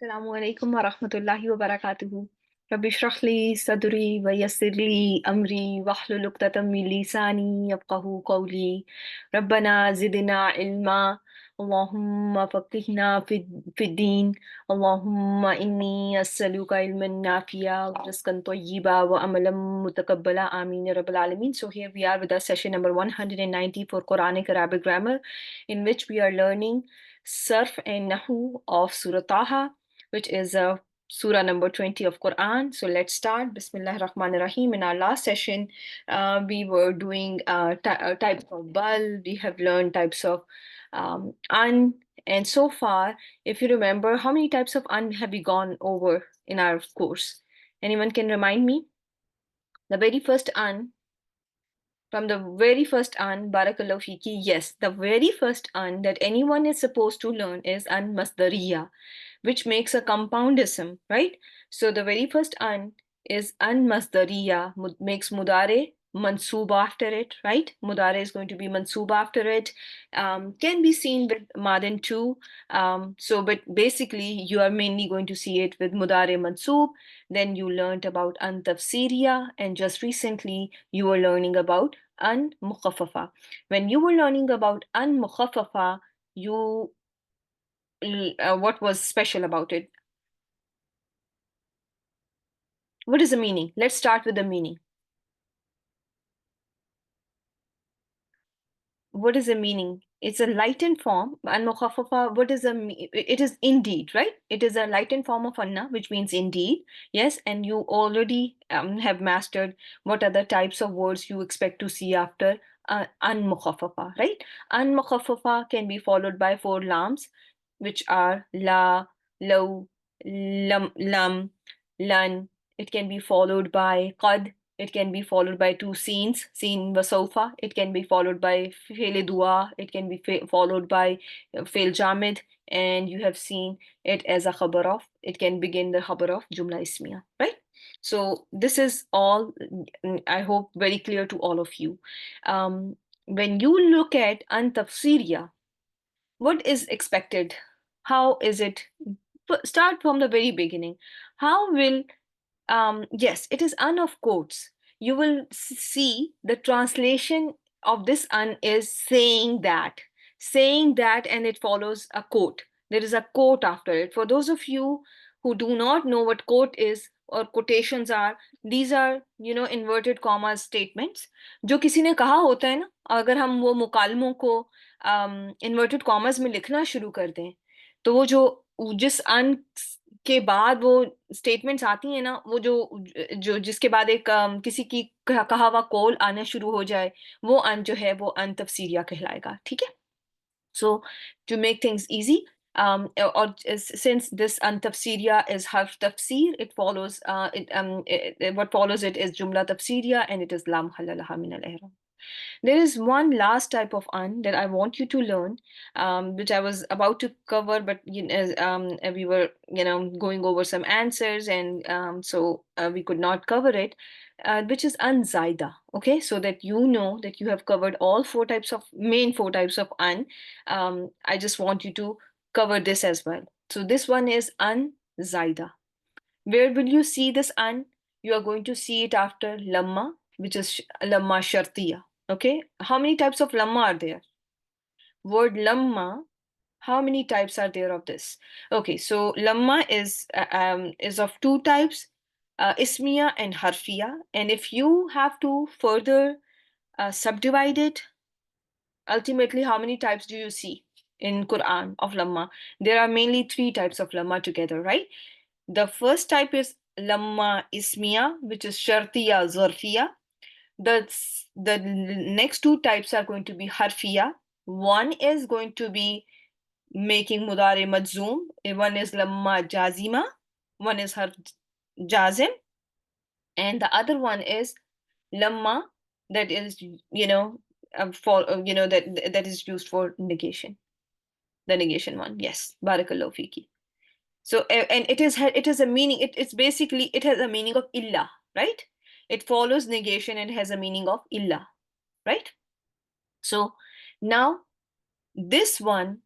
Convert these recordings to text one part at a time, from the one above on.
Assalamu alaikum wa rahmatullahi wa barakatuhu. Rabbi shrah li sadri wa yassir li amri wahlul 'uqdatam min lisani yafqahu qawli. Rabbana zidna ilma. Allahumma faqihna fid din. Allahumma inni as'aluka ilman nafi'a wa rizqan tayyiba wa amalan mutaqabbala. Ameen ya Rabbil Alameen. So here we are with our session number 190 for Quranic Arabic grammar, in which we are learning Sarf and Nahw of Surah Taha, which is Surah number 20 of Quran. So let's start. Bismillah ar-Rahman ar-Rahim. In our last session, we were doing types of bal. We have learned types of an. And so far, if you remember, how many types of an have we gone over in our course? Anyone can remind me? The very first an, from the very first an, Barakallahu Fiki, yes, the very first an that anyone is supposed to learn is an masdariya, which makes a compoundism, right? So the very first an is an masdariya, makes mudare mansoob after it, right? Mudare is going to be mansoob after it. Can be seen with madan too. But basically you are mainly going to see it with mudare mansoob. Then you learned about an tafsiriya, and just recently you were learning about an mukhaffafa. When you were learning about an mukhaffafa, you what was special about it? What is the meaning? Let's start with the meaning. What is the meaning? It's a lightened form. An mukhaffafa, what is it is indeed, right? It is a lightened form of anna, which means indeed. Yes, and you already have mastered what other types of words you expect to see after an mukhaffafa, right? An mukhaffafa can be followed by 4 lams, which are la, law, lam, lan. It can be followed by qad. It can be followed by 2 scenes, seen wasofa. It can be followed by fail dua. It can be followed by fail jamid. And you have seen it as a khabar of. It can begin the khabar of jumla ismiya, right? So this is all, I hope, very clear to all of you. When you look at an tafsiriya, what is expected? How is it? Start from the very beginning. How will yes, it is un of quotes. You will see the translation of this un is saying that, and it follows a quote. There is a quote after it. For those of you who do not know what quote is or quotations are, these are, inverted commas statements. जो किसी ने कहा होता है ना, अगर हम वो मुकालमों को inverted commas में लिखना शुरू कर दें, तो वो जिस अन के बाद वो स्टेटमेंट्स आती हैं ना, वो जो जिसके बाद एक किसी की कहा हुआ कॉल आना शुरू हो जाए, वो अन जो है वो अन तफसीरिया कहलाएगा, ठीक है? So to make things easy, since this an tafsiriya is harf tafsir, it follows what follows it is jumla tafsiriya, and it is lam halalaha min al-ihram. There is one last type of an that I want you to learn, which I was about to cover, but we were going over some answers, and so we could not cover it, which is an zaida. Okay, so that you know that you have covered all main four types of an. I just want you to cover this as well. So this one is an zaida. Where will you see this an? You are going to see it after lamma, which is lamma shartiya. Okay, how many types of lamma are there? Word lamma, how many types are there of this? Okay, so lamma is of 2 types, ismiya and harfiya. And if you have to further subdivide it, ultimately, how many types do you see in Quran of lamma? There are mainly 3 types of lamma together, right? The first type is lamma ismiya, which is shartiya zarfiya. The next 2 types are going to be harfiya. One is going to be making mudare majzoom. One is lamma jazima. One is harf jazim. And the other one is lamma that is, that is used for negation. The negation one. Yes. Barakallahu fiki. So, and it has a meaning. It's basically, it has a meaning of illa, right? It follows negation and has a meaning of illa, right? So now this an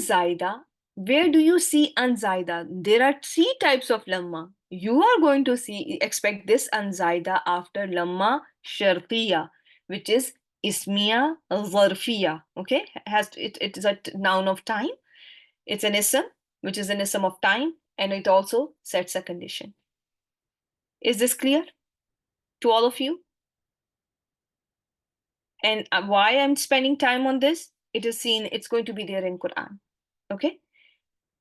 zaida Where do you see anzaida? There are three types of lamma. You are going to expect this anzaida after lamma shartiya, which is ismiya zarfiya. Okay, it is a noun of time. It's an ism, which is an ism of time, and it also sets a condition. Is this clear to all of you? And why I'm spending time on this? It's going to be there in Quran. Okay.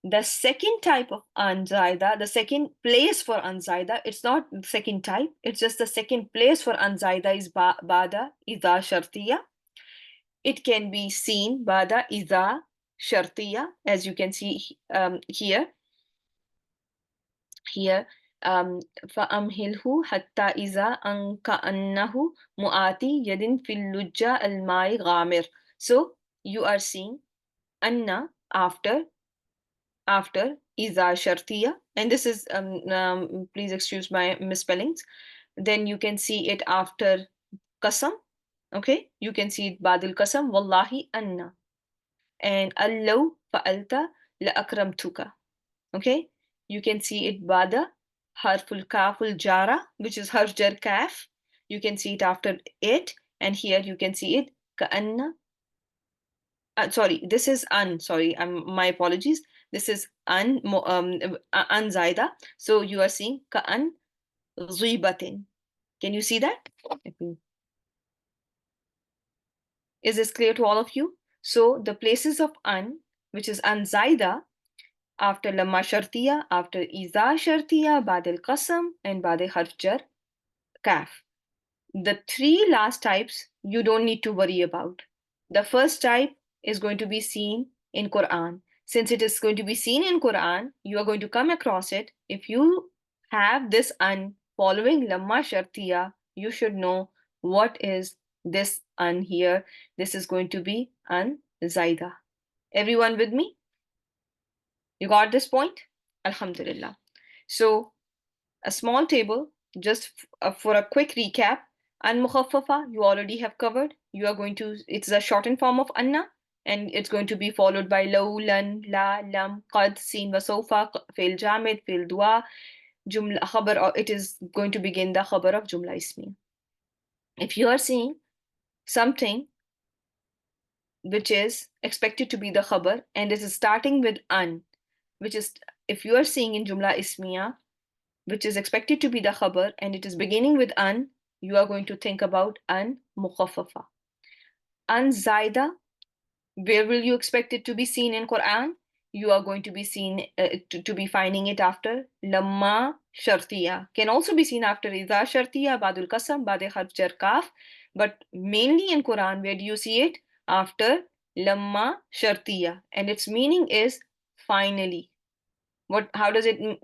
The second type of anzaida, the second place for anzaida, it's not the second type, it's just the second place for anzaida is bada idha shartiya. It can be seen bada idha shartiya, as you can see here. فأمهله حتى إذا أنكأنه مؤاتي يد في اللجة الماء غامر. So you are seeing anna after iza shartiya, and this is please excuse my misspellings. Then you can see it after qasam. Okay, you can see it badil qasam wallahi anna, and allau fa'alta la akramtuka. Okay, you can see it bada harful kaful jara, which is harf jar kaf. You can see it after it, and here you can see it ka'anna. Sorry, this is an. Sorry, my apologies. This is an zaida. So you are seeing ka'an ghibatin. Can you see that? Is this clear to all of you? So the places of an, which is an zaida, after lamma shartiya, after iza shartiya, badil qasam, and badil harf jar kaf. The three last types you don't need to worry about. The first type is going to be seen in Quran. Since it is going to be seen in Quran, you are going to come across it. If you have this an following lamma shartiya, you should know what is this an here. This is going to be an zaida. Everyone with me? You got this point? Alhamdulillah. So a small table, just for a quick recap. An mukhaffafa, you already have covered. You are going to, it's a shortened form of anna, and it's going to be followed by law, lan, la, lam, qad, sin, wa sawfa, fi'l jamid, fi'l dua, jumla khabar, or it is going to begin the khabar of jumla ismi. If you are seeing something which is expected to be the khabar and it is starting with an, which is, if you are seeing in jumla ismiya, which is expected to be the khabar and it is beginning with an, you are going to think about an mukhaffafa. An zaida, where will you expect it to be seen in Quran? You are going to be seen to be finding it after lamma shartiya. Can also be seen after idha shartiya, badul qasam, bade harf jar kaf. But mainly in Quran, where do you see it? After lamma shartiya. And its meaning is finally. How does it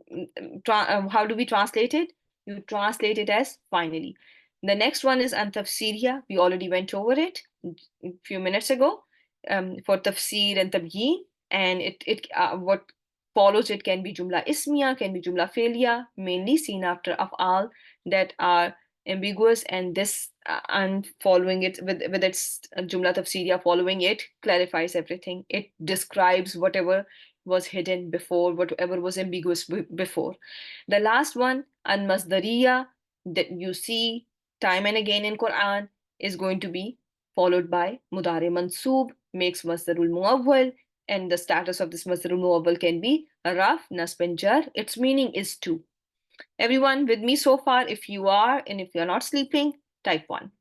how do we translate it? You translate it as finally. The next one is an tafsiriya. We already went over it a few minutes ago, for tafsir and tabyin, and it what follows it can be jumla ismiya, can be jumla fe'liya, mainly seen after af'al that are ambiguous, and this and following it with its jumla tafsiriya following it clarifies everything. It describes whatever was hidden before, whatever was ambiguous before. The last one, an masdariya, that you see time and again in Quran, is going to be followed by mudari mansoob, makes masdarul muawwal, and the status of this masdarul muawwal can be raf, nasb and jar. Its meaning is to. Everyone with me so far? If you are, and if you're not sleeping, type 1.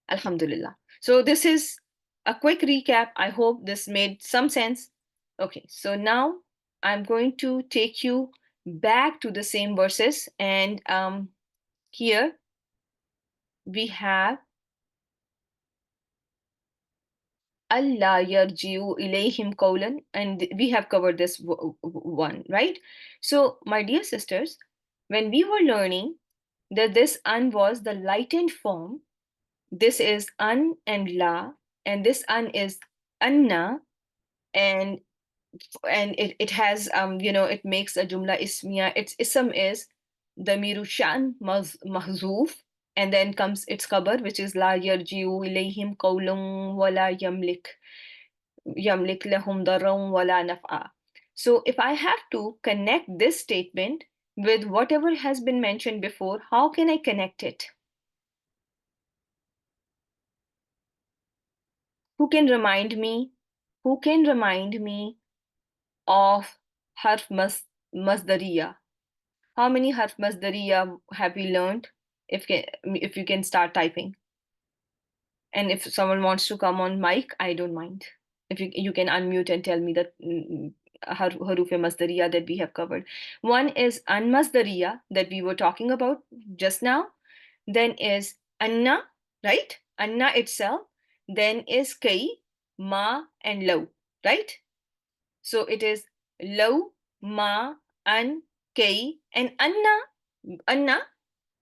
Alhamdulillah. So this is a quick recap. I hope this made some sense. Okay, so now I'm going to take you back to the same verses, and here we have Allah yarji'u ilayhim qawlan, and we have covered this one, right? So my dear sisters, when we were learning that this an was the lightened form, this is an and la, and this an is anna, and it has it makes a jumla ismiya. Its ism is damiru shan mahzuf, and then comes its khabar, which is la yarji'u ilayhim qawlun wala yamlik. يملك لهم ضرا ولا نفعا. So if I have to connect this statement with whatever has been mentioned before, how can I connect it? Who can remind me? Who can remind me of harf masdariya? How many harf masdariya have we learned? If you can start typing. And if someone wants to come on mic, I don't mind. If you can unmute and tell me that haruf masdariya that we have covered. One is anmasdariya that we were talking about just now. Then is anna, right? Anna itself. Then is kai, ma, and law, right? So it is law, ma, an, kai, and anna. Anna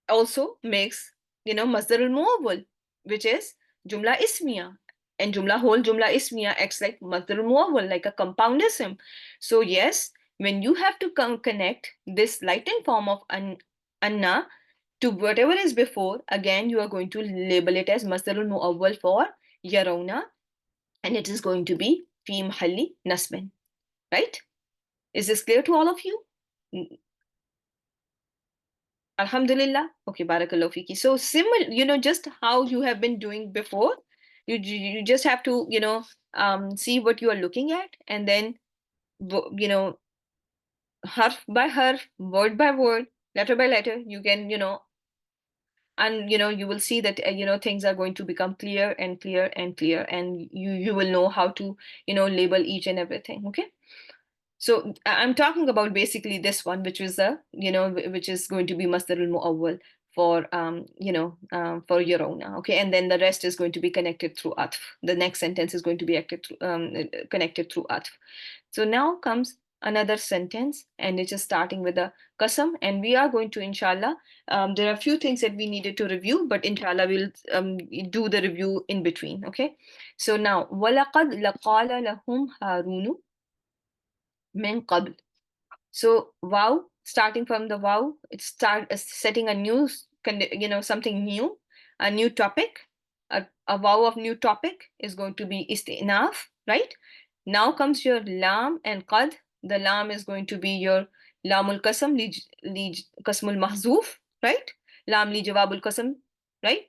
also makes, masdar al-muawwal, which is jumla ismiya. And whole jumla ismiya acts like masdar al-muawwal, like a compound ism. So yes, when you have to connect this lightened form of anna to whatever is before, again you are going to label it as masdar al-muawwal for yarawna, and it is going to be fi mahalli nasbin, right? Is this clear to all of you? Alhamdulillah. Okay, barakallahu fiki. So similar, just how you have been doing before, you just have to, see what you are looking at, and then, harf by harf, word by word, letter by letter, you can, and you will see that things are going to become clear and clear and clear, and you will know how to label each and everything. Okay. So I'm talking about basically this one, which is which is going to be masdar al-muawwal for for Yarona. Okay, and then the rest is going to be connected through atf. The next sentence is going to be connected through atf. So now comes another sentence, and it is starting with a qasam, and we are going to, inshallah, there are a few things that we needed to review, but inshallah we'll do the review in between. Okay, so now walaqad laqala lahum harunu min qabl. So wow, starting from the wow, it start setting a new, something new, a new topic. A wow of new topic is going to be istinaf, right? Now comes your lam and qad. The lam is going to be your lamul qasam li qasmul mahzuf, right? Lam li jawabul qasam, right?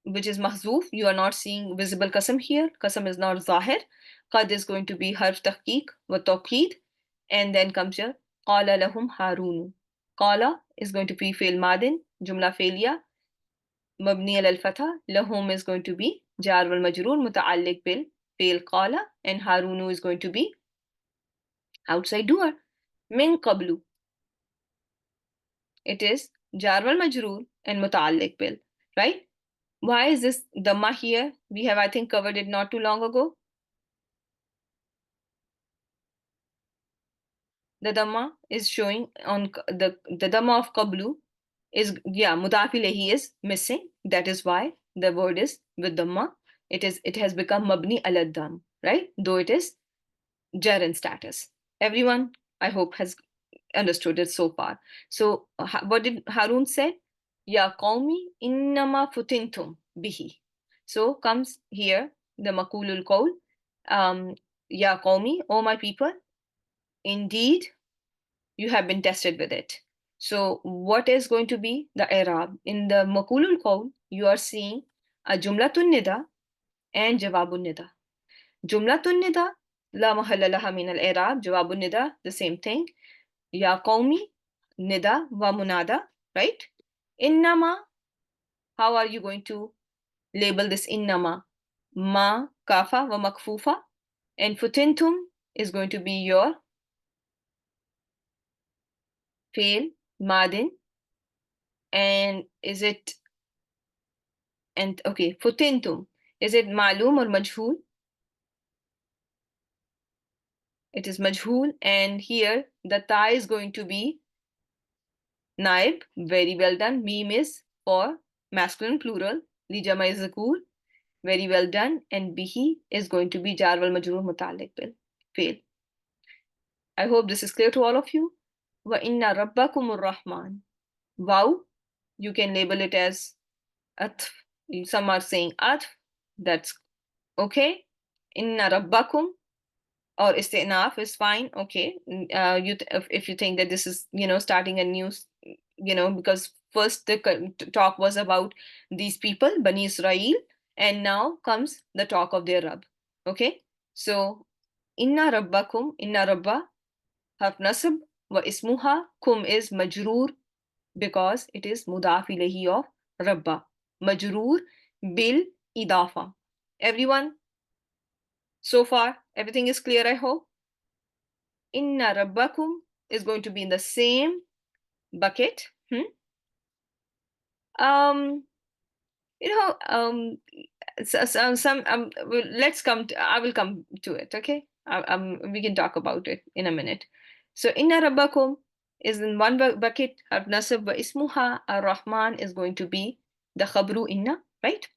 Which is mahzuf. You are not seeing visible qasam here. Qasam is not zahir. Qad is going to be harf tahqiq wa tawqid. And then comes your qala lahum harunu. Qala is going to be fi'l madin, jumla fi'liya, mabni al fatha. Lahum is going to be jar wal majroor muta'alliq bil fi'l qala, and harunu is going to be outside doer. Min qablu. It is jar wal majroor and muta'alliq bil, right? Why is this dhamma here? We have, I think, covered it not too long ago. The dhamma is showing on the dhamma of qablu is, yeah, mudaf ilayhi is missing. That is why the word is with dhamma. It has become mabni ala dham, right? Though it is jar in status. Everyone, I hope, has understood it so far. So what did Harun say? Ya qawmi innama futintum bihi. So comes here the makulul qawl. Ya qawmi, oh my people, indeed you have been tested with it. So what is going to be the i'rab? In the makulul qawl, you are seeing a jumlatun nida and jawabun nida. Jumlatun nida la mahalla laha min al-i'rab. Jawabun nida, the same thing. Ya qawmi, nida wa munada, right? Innama, how are you going to label this innama? Ma, kafa wa makfufa. And futintum is going to be your fail, madin. And is it, and okay, futintum, is it ma'lum or majhul? It is majhul, and here the ta is going to be naib. Very well done. Meme is for masculine plural. Li jama is zakur. Very well done. And bihi is going to be jar wal majroor muta'alliq bil fail. I hope this is clear to all of you. Wa inna rabbakumur rahman. Wow, you can label it as atf. Some are saying atf. That's okay. Inna rabbakum, or istinaf is fine. Okay. If you think that this is, starting a new, because first the talk was about these people, Bani Israel, and now comes the talk of their Rabb. Okay. So inna rabbakum, inna rabba, harf nasab, wa ismuha, kum is majroor, because it is mudaf ilayhi of rabba. Majroor bil idafa. Everyone, so far, everything is clear, I hope. Inna rabbakum is going to be in the same bucket. Um, some let's come to, I will come to it. Okay, we can talk about it in a minute. So inna rabbakum is in one bucket. Harf nasab wa ismuha ar-rahman is going to be the khabru inna, right?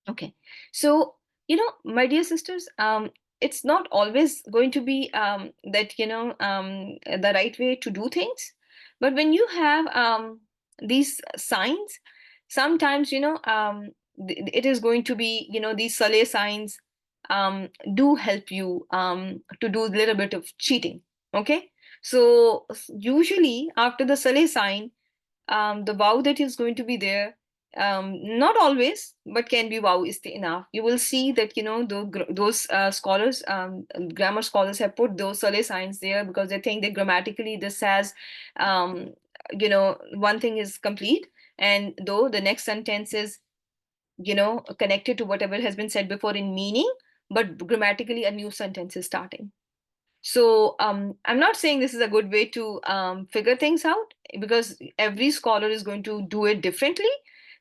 Okay. So, my dear sisters, it's not always going to be that, the right way to do things. But when you have these signs, sometimes, it is going to be, these Saleh signs do help you to do a little bit of cheating. Okay. So, usually after the Saleh sign, the wow that is going to be there, not always, but can be wow enough. You will see that, those scholars, grammar scholars have put those Saleh signs there because they think that grammatically this has, one thing is complete, and though the next sentence is, connected to whatever has been said before in meaning, but grammatically a new sentence is starting. So I'm not saying this is a good way to figure things out, because every scholar is going to do it differently.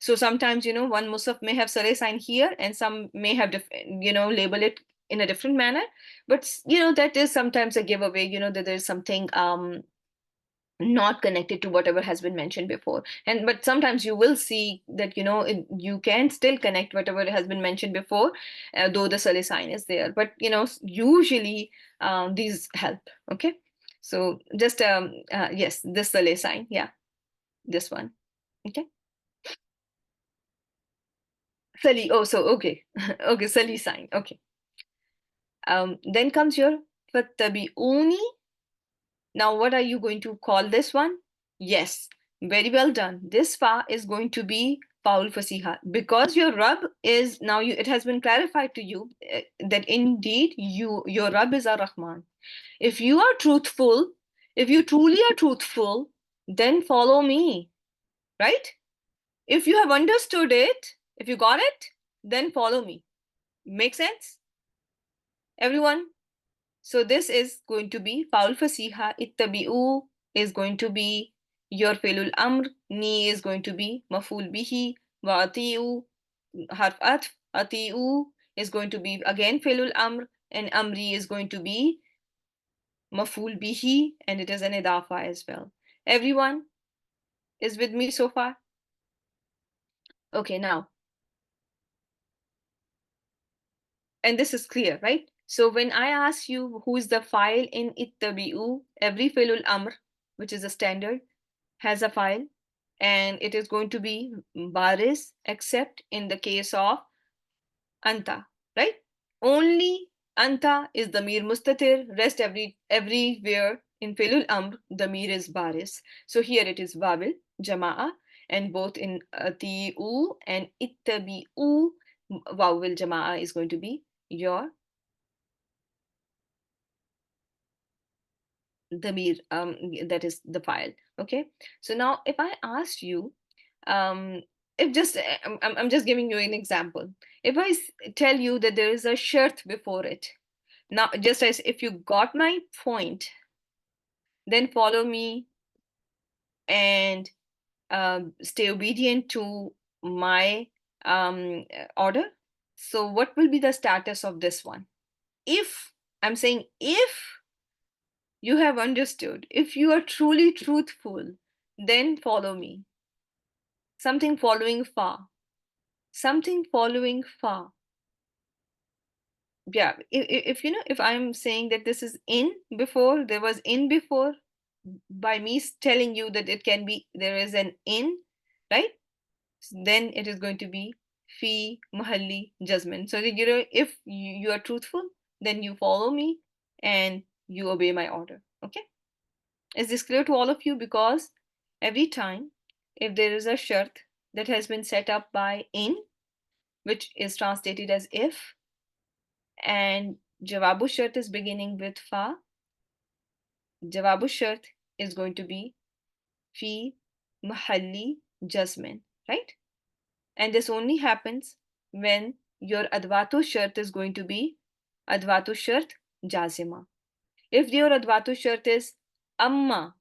So sometimes, one Musaf may have Saleh sign here, and some may have, label it in a different manner. But, that is sometimes a giveaway, that there's something not connected to whatever has been mentioned before. And but sometimes you will see that, you can still connect whatever has been mentioned before, though the Saleh sign is there. But, usually these help. Okay. So just yes, this Saleh sign. Yeah, this one. Okay. Sali. Oh, so okay. Okay, Sali sign. Okay. Then comes your fattabi'uni. Now, what are you going to call this one? Yes, very well done. This fa is going to be Paul Fasiha, because your Rabb is now, it has been clarified to you that indeed your Rabb is Ar-Rahman. If you are truthful, if you truly are truthful, then follow me, right? If you have understood it, if you got it, then follow me. Make sense? Everyone? So this is going to be Paul Fasiha. Ittabi'u is going to be your Filul Amr. Ni is going to be Maful Bihi. Wa Ati'u, Harf Atf. Ati'u is going to be again Filul Amr. And Amri is going to be Maful Bihi. And it is an Idafa as well. Everyone is with me so far? Okay, now. And this is clear, right? So when I ask you who is the file in Ittabi'u, every Filul Amr, which is a standard, has a file, and it is going to be baris, except in the case of anta, right? Only anta is the mir mustatir, rest everywhere in filul amr the mir is baris. So here it is wabil jamaa, and both in ati'u and ittabi'u, wabil jamaa is going to be your the mir, that is the file. Okay, so now if I ask you, if just I'm just giving you an example. If I tell you that there is a shart before it, now just as if you got my point, then follow me and stay obedient to my order. So what will be the status of this one? If I'm saying, if you have understood, if you are truly truthful, then follow me. Something following fa. Something following fa. Yeah, if if I'm saying that this is in before, there was in before, by me telling you that it can be, there is an in, right? Then it is going to be fi mahalli jazman. So that, you know, if you are truthful, then you follow me and you obey my order. Okay? Is this clear to all of you? Because every time, if there is a shart that has been set up by in, which is translated as if, and jawabu shart is beginning with fa, jawabu shart is going to be fi mahalli jazman, right? And this only happens when your advatu shart is going to be advatu shart jazima. If your advatu shart is amma,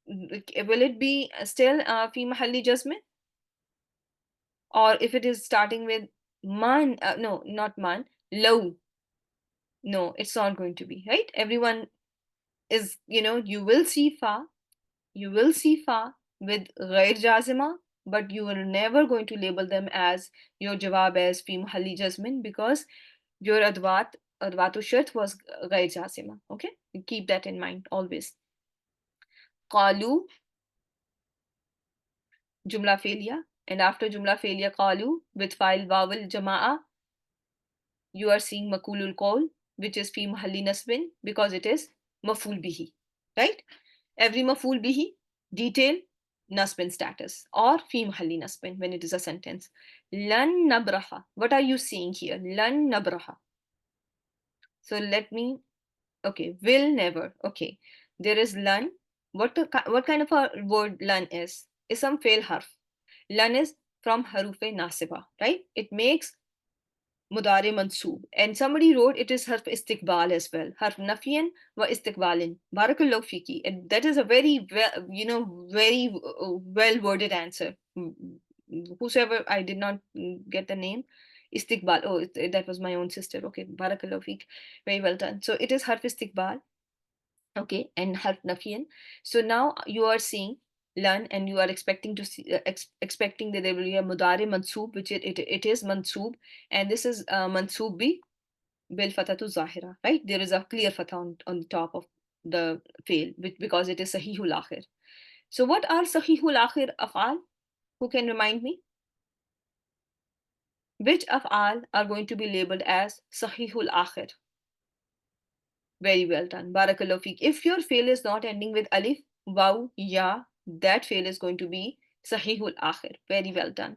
will it be still fi mahalli jazman? Or if it is starting with man, no, not man, low, no, it's not going to be, right? Everyone is, you know, you will see fa with ghair jazima, but you are never going to label them as your jawab as fi mahalli jazmin, because your adwatu shart was ghair jazima. Okay, keep that in mind always. Qalu, jumla failure, and after jumla failure qalu with file vowel jamaa, you are seeing makulul qawl, which is fi mahalli nasbin, because it is maful bihi, right? Every maful bihi detail nasbin status or fi mahalli nasbin when it is a sentence. Lan nabraha, what are you seeing here? Lan nabraha. So let me, okay, will never. Okay, there is lan. What kind of a word lan is? Ism fail harf. Lan is from harufe nasiba, right? It makes mudare mansoob, and somebody wrote it is harf istiqbal as well, harf nafiyan wa istiqbalin. Barakallahu fiki, and that is a very well, you know, very well worded answer. Whosoever, I did not get the name. Istiqbal, oh, that was my own sister. Okay, barakallahu fik, very well done. So it is harf istiqbal, okay, and harf nafiyan. So now you are seeing learn, and you are expecting to see expecting that there will be a mudare mansoob, which it is mansoob, and this is mansoob bi bil fatatu zahira, right? There is a clear fatha on the top of the fail, because it is sahihul akhir. So what are sahihul akhir af'al? Who can remind me? Which af'al are going to be labeled as sahihul akhir? Very well done. Barakallahu feek. If your fail is not ending with alif, waw, ya, that fail is going to be sahihul akhir. Very well done.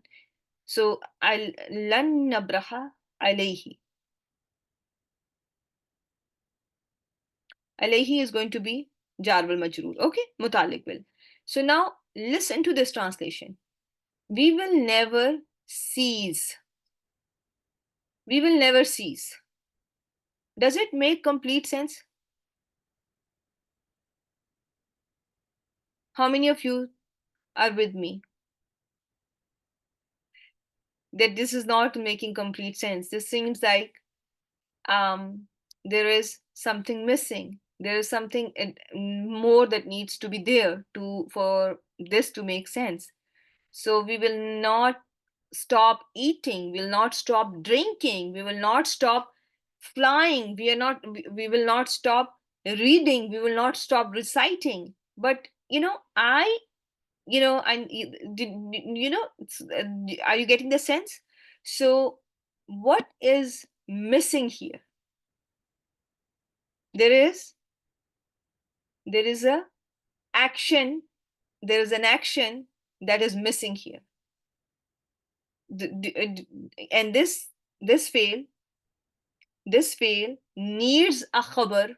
So lan nabraha alayhi. Alayhi is going to be jar wal majroor. Okay, mutalik will. So now listen to this translation. We will never cease. We will never cease. Does it make complete sense? How many of you are with me that this is not making complete sense? This seems like there is something missing. There is something more that needs to be there for this to make sense. So we will not stop eating, we will not stop drinking, we will not stop flying, we will not stop reading, we will not stop reciting. But are you getting the sense? So what is missing here? There is a action, there is an action that is missing here. And this fail needs a khabar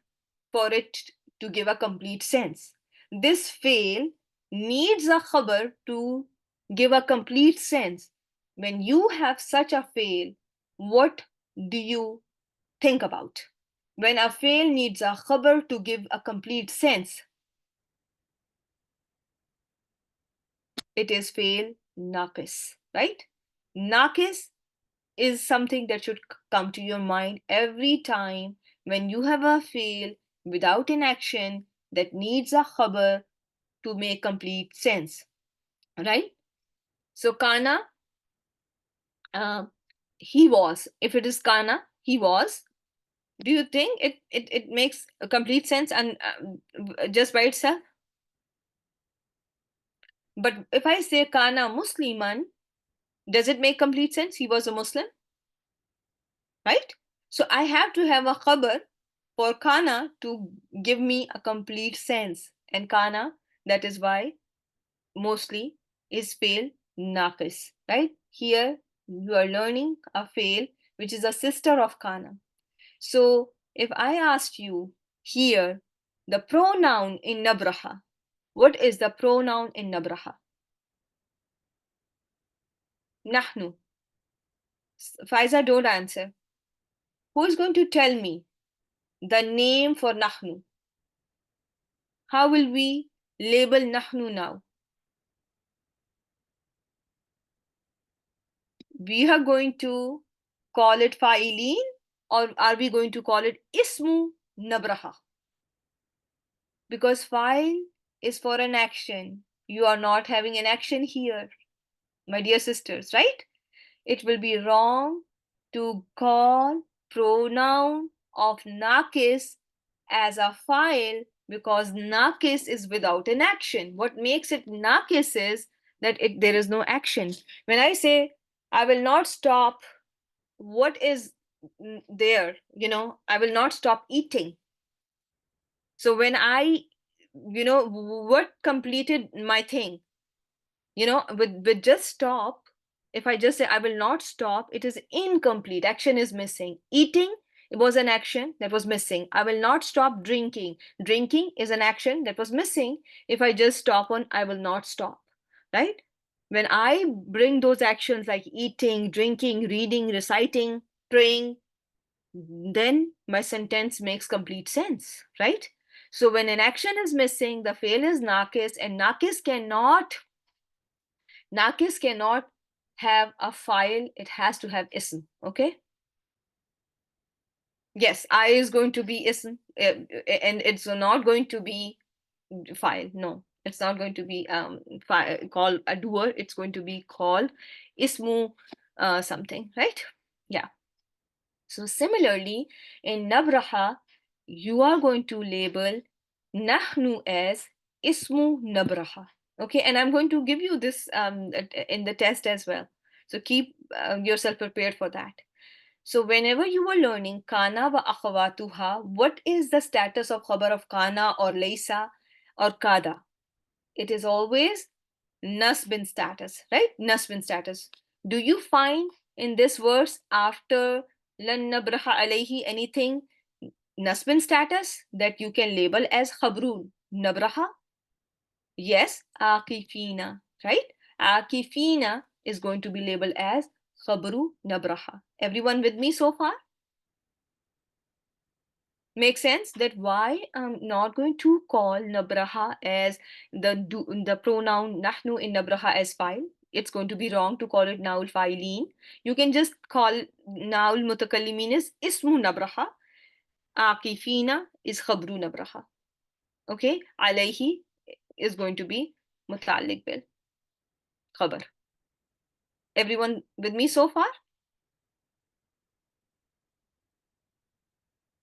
for it to give a complete sense. This fail needs a khabar to give a complete sense. When you have such a fail, what do you think about? When a fail needs a khabar to give a complete sense, it is fail naqis, right? Naqis is something that should come to your mind every time when you have a fail without an action that needs a khabar to make complete sense, right? So kana, he was. If it is kana, he was. Do you think it makes a complete sense and just by itself? But if I say kana musliman, Does it make complete sense? He was a Muslim, right? So I have to have a khabar for kana to give me a complete sense. And kana, that is why mostly is fail naqis, right? Here you are learning a fail which is a sister of kana. So if I asked you here the pronoun in nabraha, what is the pronoun in nabraha? Nahnu. Faiza, don't answer. Who is going to tell me the name for nahnu? How will we label nahnu now? We are going to call it fa'ilin, or are we going to call it ismu nabraha? Because fa'il is for an action. You are not having an action here, my dear sisters, right? It will be wrong to call pronoun of nakis as a fa'il because nakis is without an action. What makes it nakis is that there is no action. When I say I will not stop, what is there? I will not stop eating. So when I, what completed my thing? With just stop, if I just say I will not stop, it is incomplete. Action is missing. Eating, it was an action that was missing. I will not stop drinking. Drinking is an action that was missing. If I just stop on I will not stop, right? When I bring those actions like eating, drinking, reading, reciting, praying, then my sentence makes complete sense, right? So when an action is missing, the fail is nakis, and nakis cannot have a file, it has to have ism. Okay, yes, I is going to be ism, and it's not going to be file. No, it's not going to be file called a doer, it's going to be called ismu something, right? Yeah. So similarly, in nabraha, you are going to label nahnu as ismu nabraha. Okay, and I'm going to give you this in the test as well. So keep yourself prepared for that. So whenever you are learning kana wa akhawatuha, what is the status of khabar of kana or laysa or kada? It is always nasbin status, right? Nasbin status. Do you find in this verse after lan nabraha alayhi anything nasbin status that you can label as khabrun nabraha? Yes, akifina, right? Akifina is going to be labeled as khabru nabraha. Everyone with me so far? Make sense that why I'm not going to call nabraha as the pronoun nahnu in nabraha as file. It's going to be wrong to call it naul filein. You can just call naul mutakallimin is ismu nabraha. Akifina is khabru nabraha. Okay, alayhi is going to be mutalik bil khabar. Everyone with me so far?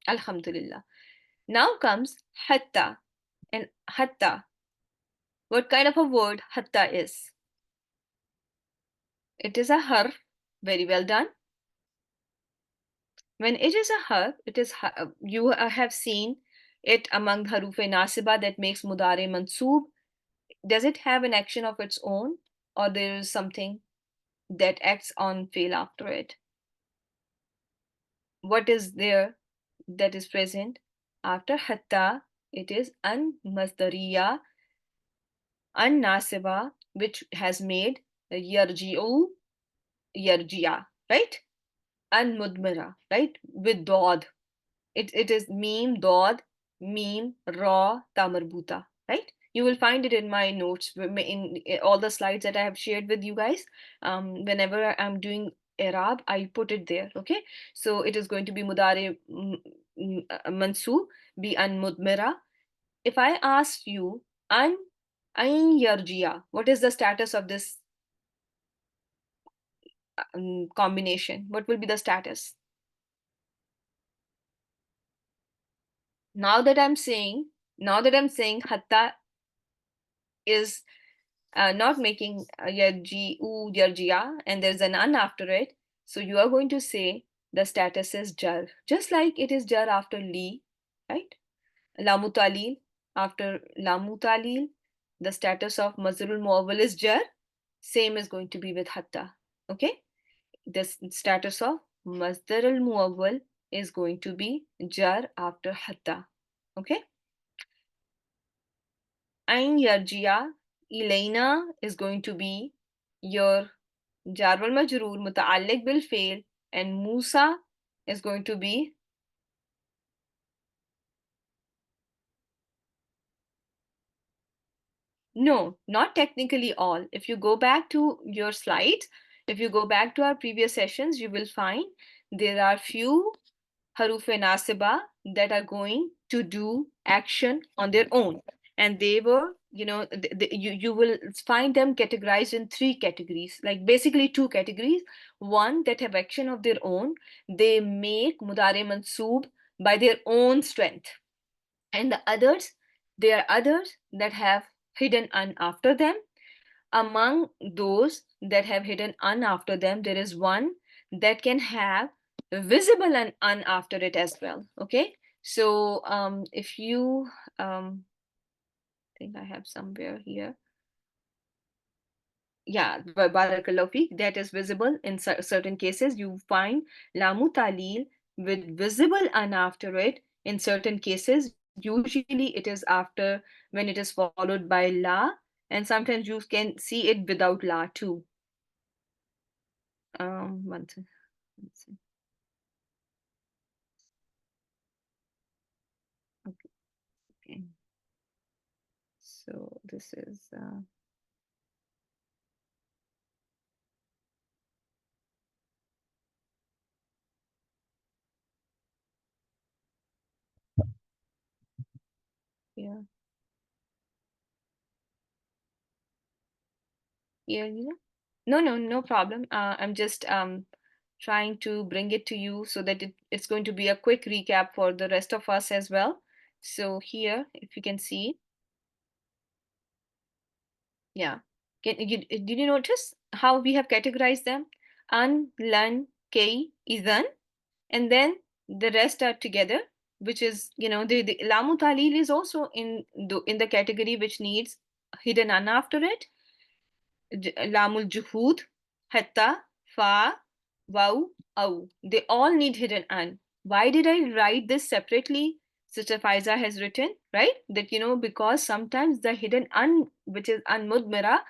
Alhamdulillah. Now comes hatta. And hatta, what kind of a word hatta is? It is a harf. Very well done. When it is a harf, it is you have seen it among haruf nasiba that makes mudare mansoob. Does it have an action of its own, or there is something that acts on fail after it? What is there that is present after hatta? It is an masdariya, an nasiba, which has made yarji'u, yarji'a, right? An mudmira, right? With dod. It is meme, dod, meme, raw, tamarbuta, right? You will find it in my notes, in all the slides that I have shared with you guys. Whenever I'm doing Arab, I put it there, okay? So it is going to be mudare mansu, be an mudmira. If I ask you, an yarjia, what is the status of this combination? What will be the status? Now that I'm saying hatta is not making yarji'u, yarji'a, and there's an an after it. So you are going to say the status is jar, just like it is jar after li, right? Lamu talil, after lamu talil, the status of mazrul muawwal is jar. Same is going to be with hatta. Okay, the status of masdar al muawwal is going to be jar after hatta. Okay, ain yarjia, Elena is going to be your jar wal majroor muta'alliq bil fail, and Musa is going to be no, not technically all. If you go back to your slides, if you go back to our previous sessions, you will find there are few haruf nasiba that are going to do action on their own, and they were, you will find them categorized in three categories, like basically two categories. One that have action of their own, they make mudare mansoob by their own strength, and the others, there are others that have hidden an after them. Among those that have hidden un after them, there is one that can have visible an un after it as well. Okay, so if you think I have somewhere here, yeah, barakallahu feek, that is visible in certain cases. You find lamu talil with visible an after it in certain cases. Usually it is after when it is followed by la, and sometimes you can see it without la too. One second. Okay, okay. So this is yeah, yeah, no problem. I'm just trying to bring it to you so that it's going to be a quick recap for the rest of us as well. So here, if you can see, yeah, did you notice how we have categorized them? An, lan, kay, idan, and then the rest are together, which is, the lamu talil is also in the category which needs hidden an after it. Lamul juhud, hatta, fa, waw, aw. They all need hidden an. Why did I write this separately? Sister Faiza has written, right? That, because sometimes the hidden an, which is an mudmira,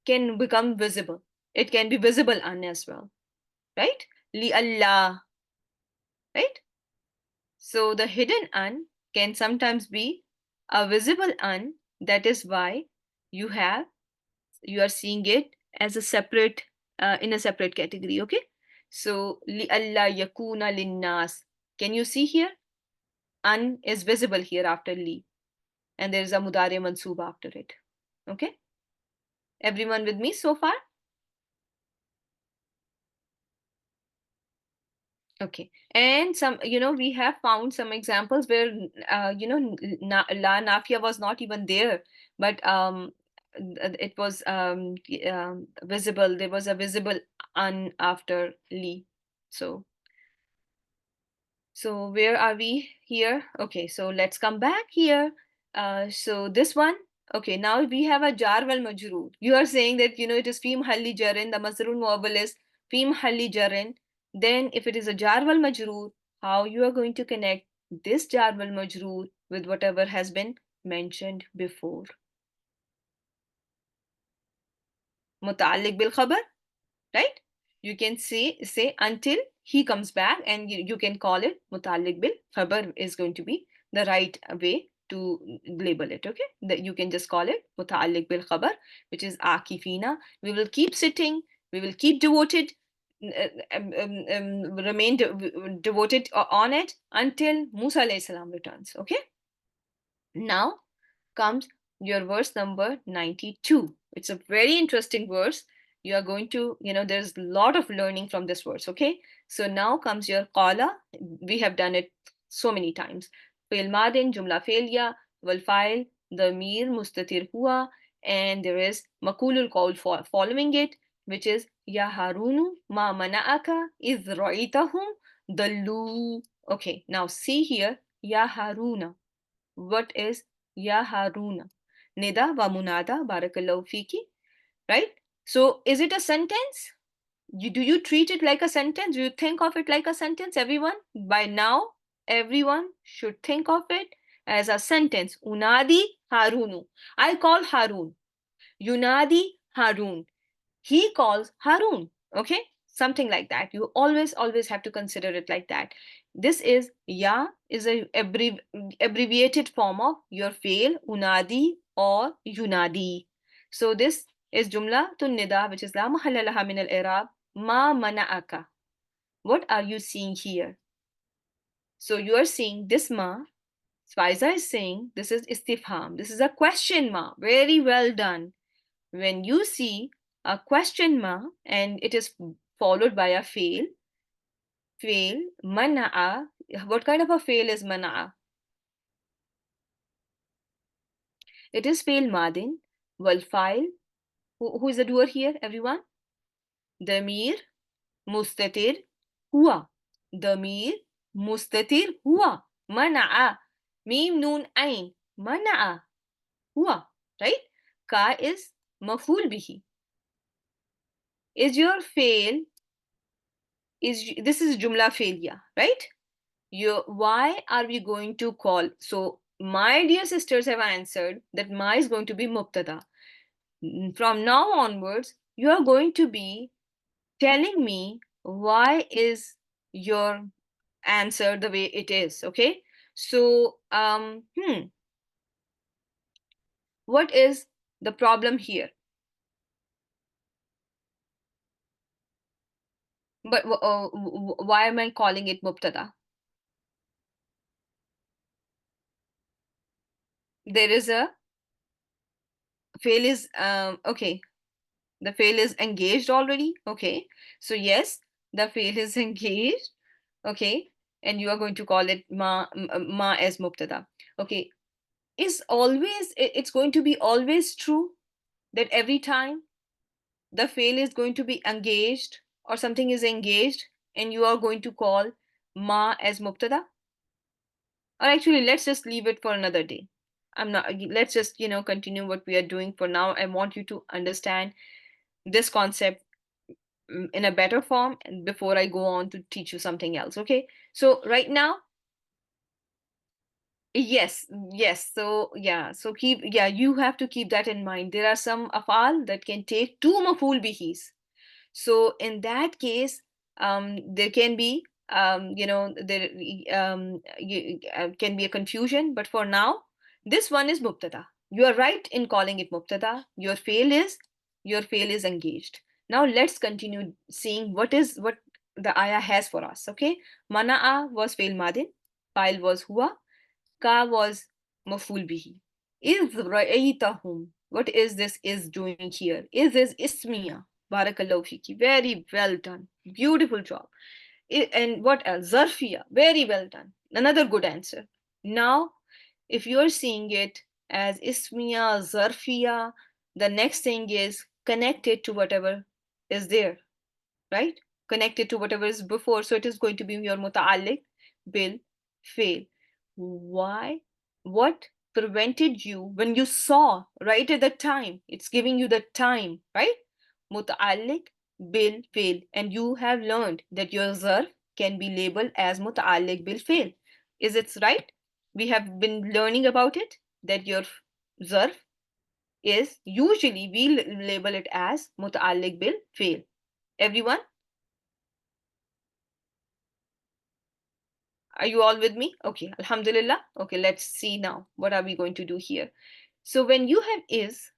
can become visible. It can be visible an as well, right? Li Allah, right? So the hidden an can sometimes be a visible an. That is why you have you are seeing it as a separate in a separate category. Okay, so li alla yakuna linnas, can you see here an is visible here after li, and there is a mudare mansoob after it. Okay, everyone with me so far? Okay, and some, we have found some examples where, la nafia was not even there, but it was visible. There was a visible un after li. So where are we here? Okay, so let's come back here. So this one, okay, now we have a jar wal majroor. You are saying that, it is fi mahalli jarin, the masrur muawwal is fi mahalli jarin. Then if it is a jar wal majroor, how you are going to connect this jar wal majroor with whatever has been mentioned before? Muta'alliq bil khabar, right? You can say until he comes back, and you can call it muta'alliq bil khabar is going to be the right way to label it. Okay, that you can just call it muta'alliq bil khabar, which is akifina. We will keep sitting, we will keep devoted, remain devoted on it until Musa alayhi salam returns. Okay, now comes your verse number 92. It's a very interesting verse. You are going to, there's a lot of learning from this verse, okay? So now comes your qala. We have done it so many times. Fail madin, jumla failya, wal file, the mir mustatir hua, and there is makulul qawl following it, which is ya harunu ma mana'aka iz ra'itahum dallu. Okay, now see here, ya haruna. What is ya haruna? Nida wa munada, barakallahu fiki, right? So is it a sentence? Do you treat it like a sentence? Do you think of it like a sentence, everyone? By now, everyone should think of it as a sentence. Unadi Harunu. I call Harun. Yunadi Harun. He calls Harun. Okay? Something like that. You always have to consider it like that. This is Ya is a abbreviated form of your fail, Unadi or Yunadi. So this is Jumla tun Nida, which is La mahalla laha min al-i'rab. Ma mana'aka. What are you seeing here? So you are seeing this ma. Faiza is saying this is istifham. This is a question ma. Very well done. When you see a question ma and it is followed by a fail, mana'a. What kind of a fail is mana'a? It is fail madin, wal file. Who is the doer here, everyone? Damir mustatir हुआ Damir मुस्ततिर हुआ मना'a meme नून ain mana'a हुआ right ka is maf'ul bihi is your fail is this is jumla failure right why are we going to call so my dear sisters have answered that ma is going to be mubtada from now onwards you are going to be telling me why is your answer the way it is. Okay, so what is the problem here? But why am I calling it mubtada? There is a fail is okay, the fail is engaged already. Okay, so yes, the fail is engaged. Okay, and you are going to call it ma as mubtada. Okay, is always it's going to be always true that every time the fail is going to be engaged or something is engaged and you are going to call ma as mubtada? Or actually, let's just leave it for another day. I'm not, let's just, continue what we are doing for now. I want you to understand this concept in a better form and before I go on to teach you something else. Okay. So right now, yes. So yeah, you have to keep that in mind. There are some afal that can take two maful bihis. So in that case, there can be, there can be a confusion. But for now, this one is mubtada. You are right in calling it mubtada. Your fail is engaged. Now let's continue seeing what the ayah has for us. Okay, mana'a was fail madin, file was huwa, ka was maful bihi. Iz ra'aytahum. What is this is doing here? Is ismiya. Barakallahu fiki. Very well done. Beautiful job. And what else? Zarfiya. Very well done. Another good answer. Now, if you're seeing it as ismiya, zarfiya, the next thing is connected to whatever is there, right? Connected to whatever is before. So it is going to be your muta'alliq bil fail. Why? What prevented you when you saw right at the time? It's giving you the time, right? Muta'alliq bil fail. And you have learned that your zarf can be labeled as muta'alliq bil fail. Is it right? We have been learning about it, that your zarf is usually we label it as muta'alliq bil fail. Everyone? Are you all with me? Okay, Alhamdulillah. Okay, let's see now. What are we going to do here? So when you have is,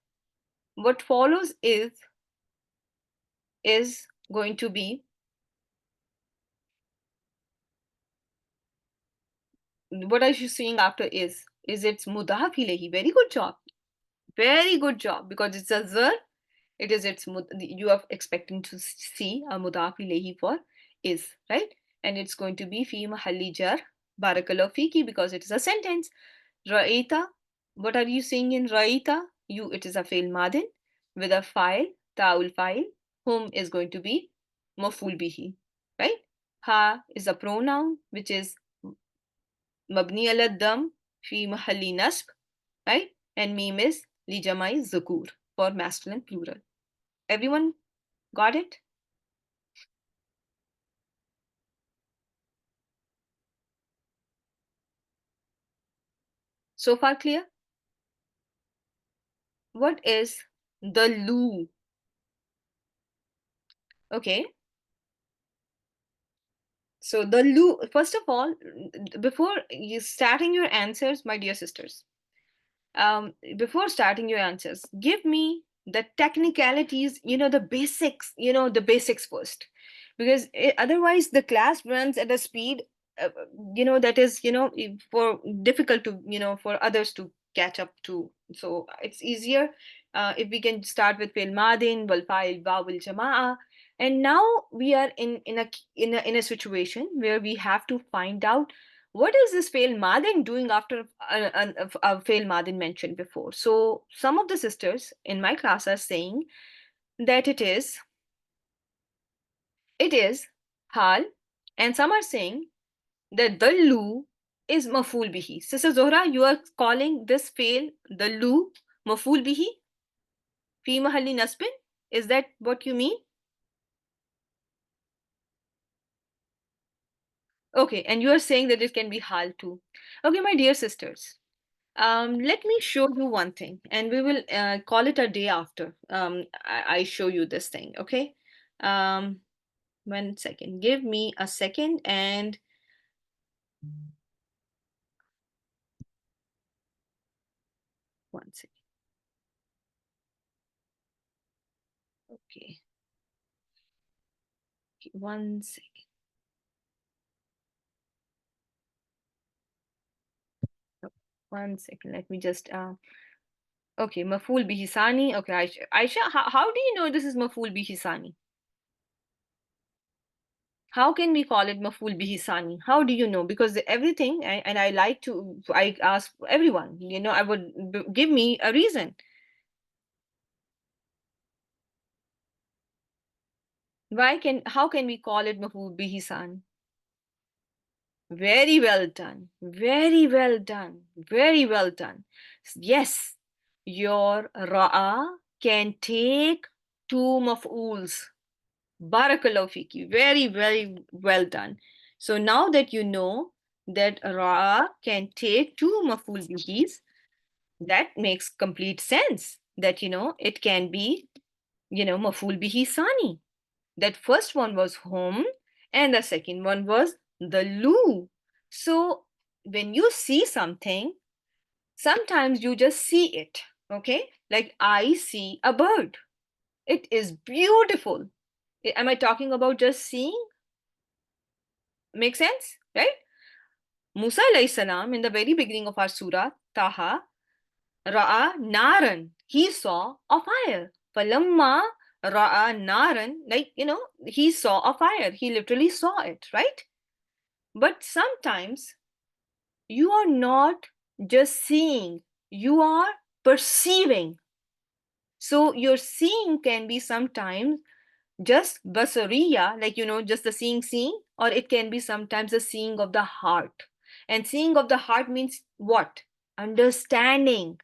what follows is going to be, what are you seeing after is? Is it's mudaf ilayhi. Very good job. Very good job. Because it's a zar, you are expecting to see a mudaf ilayhi for is, right? And it's going to be fi mahalli jar, barakallahu fiki, because it is a sentence. Ra'ita, what are you saying in Ra'ita? you, it is a fail madin with a file, ta'ul file. Hum is going to be maful bihi, right? Ha is a pronoun which is mabni ala dam fi mahalli nasb, right? And mim is li jamai zukur for masculine plural. Everyone got it? So far clear? What is the lu? Okay. So the lu, first of all, before you starting your answers, my dear sisters, before starting your answers, give me the technicalities, the basics first, because otherwise the class runs at a speed, that is, for difficult to, for others to catch up to. So it's easier if we can start with fil madin, wal fa'il, wa, wal jama'a. And now we are in a situation where we have to find out what is this fail madin doing after a fail madin mentioned before. So some of the sisters in my class are saying that it is hal, and some are saying that the lu is maful bihi. Sister Zohra, you are calling this fail the lu maful bihi fi mahalli nasbin? Is that what you mean? Okay, and you are saying that it can be hal too. Okay, my dear sisters, let me show you one thing, and we will call it a day after I show you this thing, okay? Um, 1 second. Give me a second and 1 second. Okay. Okay, 1 second. 1 second. Let me just okay, maful bihisani. Okay, Aisha, how do you know this is maful bihisani? How can we call it maful bihisani? How do you know? Because everything, and I like to, I ask everyone, I would give me a reason. How can we call it maful bihisan? Very well done. Very well done. Very well done. Yes, your ra'a can take two maf'uls. Barakallahu fiki. Very, very well done. So now that you know that ra'a can take two maf'ul bihis, that makes complete sense. That, it can be, maf'ul bihi sani. That first one was home, and the second one was the lu. So when you see something, sometimes you just see it, okay? Like I see a bird. It is beautiful. Am I talking about just seeing? Make sense, right? Musa alayhi salam, in the very beginning of our surah, Taha, Ra'a Naran, he saw a fire. Falamma Ra'a Naran, like, he saw a fire. He literally saw it, right? But sometimes you are not just seeing, you are perceiving. So your seeing can be sometimes just basariya, like, just the seeing, or it can be sometimes the seeing of the heart. And seeing of the heart means what? Understanding,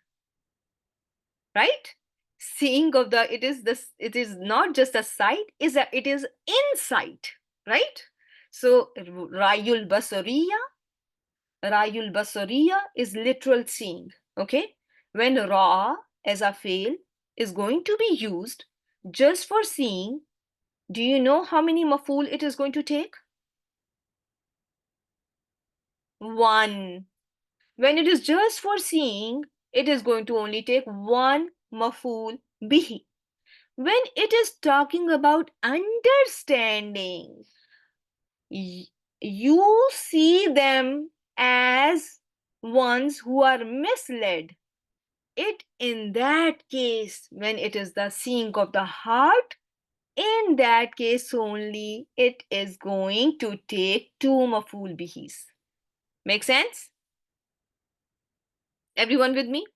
right? Seeing of the, it is not just a sight, it is insight, right? So Rayul Basariya is literal seeing, okay? When Ra as a fail is going to be used just for seeing, do you know how many maful it is going to take? One. When it is just for seeing, it is going to only take one maful bihi. When it is talking about understanding, you see them as ones who are misled. It, in that case, when it is the seeing of the heart, in that case only, it is going to take two maful bihis. Make sense? Everyone with me?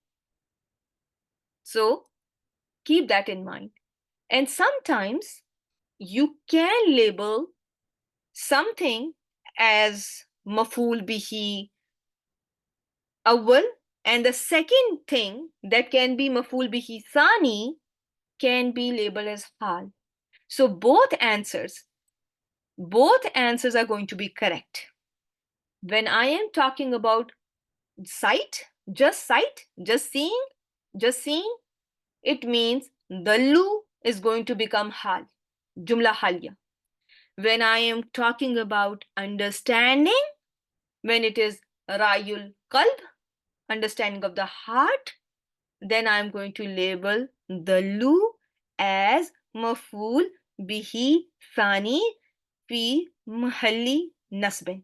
So keep that in mind. And sometimes you can label something as maful bihi awwal, and the second thing that can be maful bihi thani can be labeled as hal. So both answers are going to be correct. When I am talking about sight, just seeing, it means the lu is going to become hal, jumla haliya. When I am talking about understanding, when it is rayul qalb, understanding of the heart, then I'm going to label the lu as maful bihi thani fi mahalli nasbin.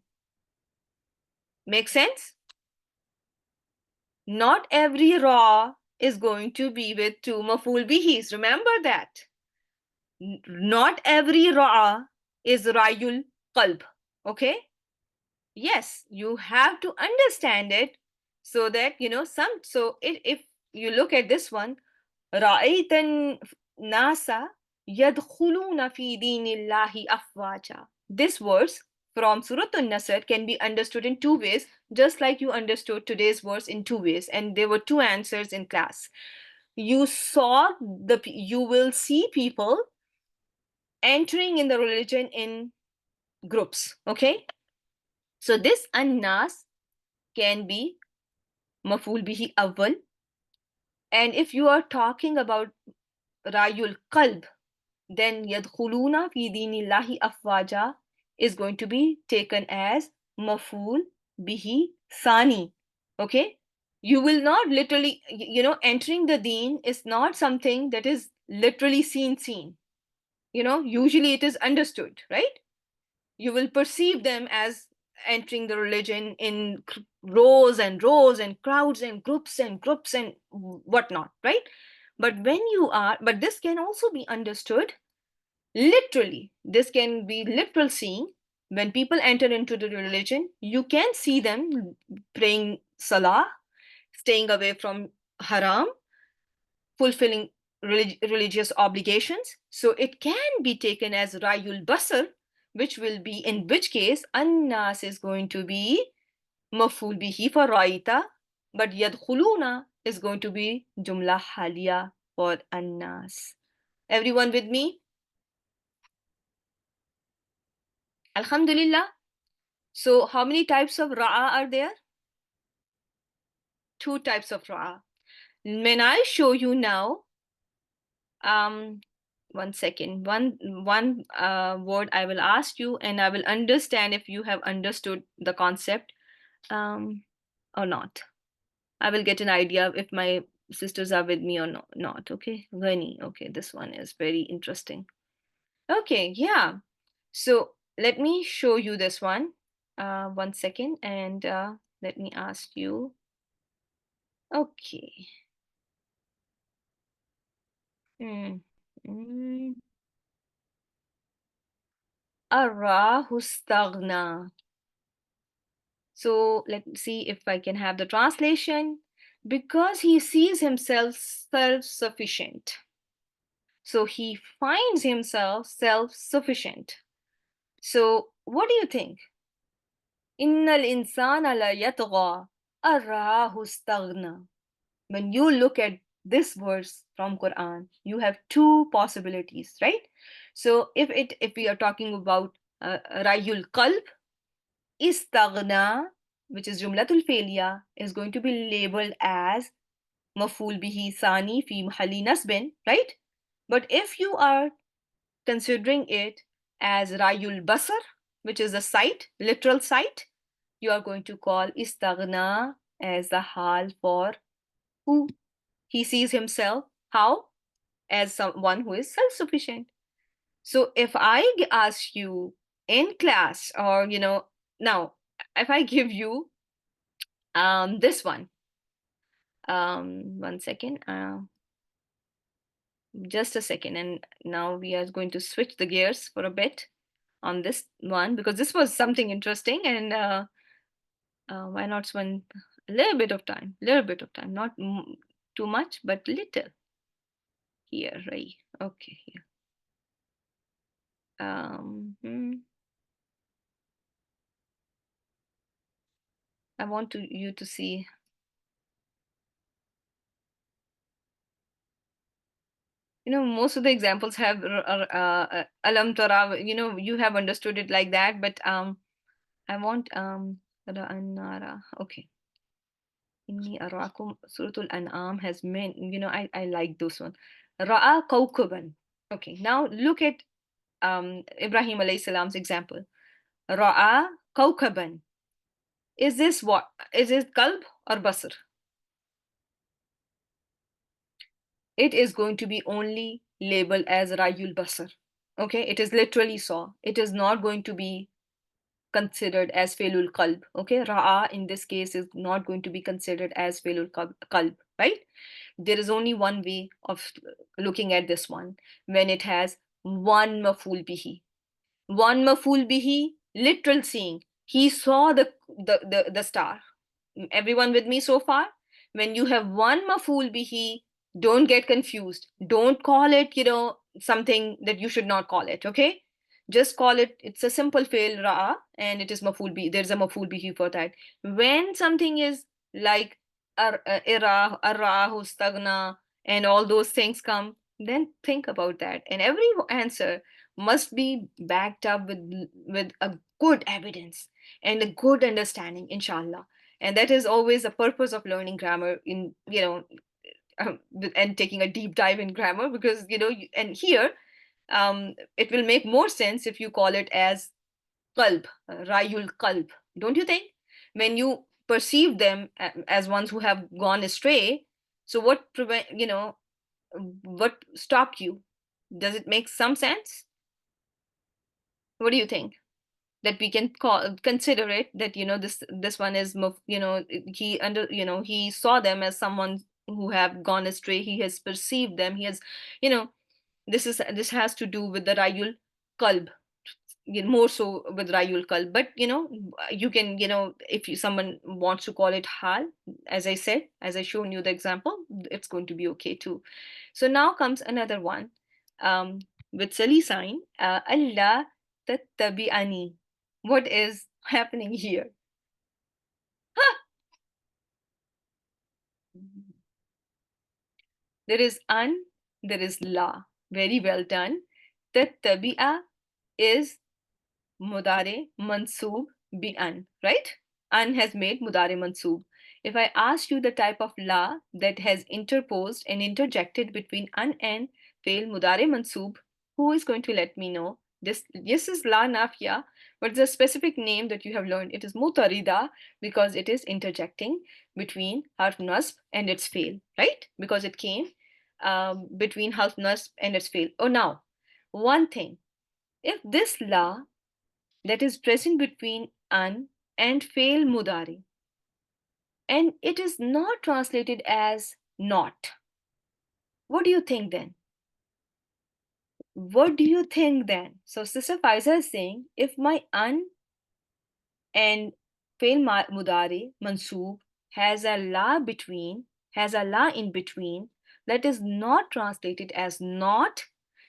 Make sense? Not every ra is going to be with two maful bihis. Remember that. Not every ra is rayul qalb. Okay? Yes, you have to understand it so that if you look at this one, ra'aytan nasa yadkhuluna fi dinillahi afwaja. This verse from Surah An-Nasr can be understood in two ways, just like you understood today's verse in two ways, and there were two answers in class. You will see people entering in the religion in groups. Okay, so this annas can be maful bihi awwal, and if you are talking about rayul qalb, then yadkhuluna fi dinillahi afwaja is going to be taken as maful bihi thani. Okay, you will not literally, entering the deen is not something that is literally seen. Usually it is understood, right? You will perceive them as entering the religion in rows and rows and crowds and groups and whatnot, right? But this can also be understood literally. This can be literal seeing. When people enter into the religion, you can see them praying salah, staying away from haram, fulfilling religious obligations. So it can be taken as rayul basar, in which case annas is going to be maful bihi for raita, but yadkhuluna is going to be jumla haliya for annas. Everyone with me? Alhamdulillah. So how many types of ra'a are there? Two types of ra'a. When I show you now, one second, one word I will ask you, and I will understand if you have understood the concept or not. I will get an idea if my sisters are with me or not. Okay, Ghani. Okay, this one is very interesting. Okay, yeah. So let me show you this one. One second, and let me ask you. Okay. Hmm. Arahu staghna. So let's see if I can have the translation. Because he sees himself self-sufficient. So he finds himself self-sufficient. So what do you think? Innal insana la yatgha arahu staghna. When you look at this verse from Quran, you have two possibilities, right? So if we are talking about rayul qalb, istaghna, which is jumlatul failure, is going to be labeled as maful bihi sani fi mahalli nasbin, right? But if you are considering it as rayul basar, which is a sight, literal sight, you are going to call istaghna as the hal for who he sees himself. How? As someone who is self-sufficient. So if I ask you in class, or now if I give you this one, one second, just a second, and now we are going to switch the gears for a bit on this one, because this was something interesting, and why not spend a little bit of time, not too much, but little. Here, right? Okay, here. I want you to see. Most of the examples have alam tara. You have understood it like that, but I want ra'an-nara. Okay. Inni arakum. Suratul An'am has many. I like those one. Ra'a kawkaban. Okay. Now look at Ibrahim alayhi salam's example. Ra'a kawkaban. Is this what? Is it qalb or basar? It is going to be only labeled as Rayul Basar. Okay, it is literally saw. It is not going to be considered as Felul Qalb. Okay, Ra'a in this case is not going to be considered as Felul Qalb, right? There is only one way of looking at this one when it has one maful bihi. One maful bihi, literal seeing. He saw the star. Everyone with me so far? When you have one maful bihi, don't get confused. Don't call it, something that you should not call it, okay? Just call it, it's a simple fail ra'a and it is maful bihi. There's a maful bihi for that. When something is like ira, arrahu, stagna, and all those things come, then think about that. And every answer must be backed up with a good evidence and a good understanding, inshallah. And that is always the purpose of learning grammar in and taking a deep dive in grammar, because and here it will make more sense if you call it as qalb, rayul qalb, don't you think? When you perceive them as ones who have gone astray, so what stopped you? Does it make some sense? What do you think? That we can consider it that this one is he saw them as someone who have gone astray. He has perceived them. He has you know this has to do with the rayul qalb, more so with rayul qalb. But you can, if someone wants to call it hal, as I said, as I shown you the example, it's going to be okay too. So now comes another one, with silly sign, Allah tattabi'ani. What is happening here? There is an, there is la. Very well done. Tattabi'a is mudare mansoob bi an, right? An has made mudare mansoob. If I ask you the type of la that has interposed and interjected between an and fail mudare mansoob, who is going to let me know? This is la nafiya, but the specific name that you have learned, it is mutarida, because it is interjecting between harf nasb and its fail, right? Because it came between harf nasb and its fail. Oh, now, one thing. If this la that is present between an and fail mudari, and it is not translated as not, what do you think then? What do you think then? So Sister Faiza is saying, if my an and fail mudari mansoob has a la between, has a la in between, that is not translated as not,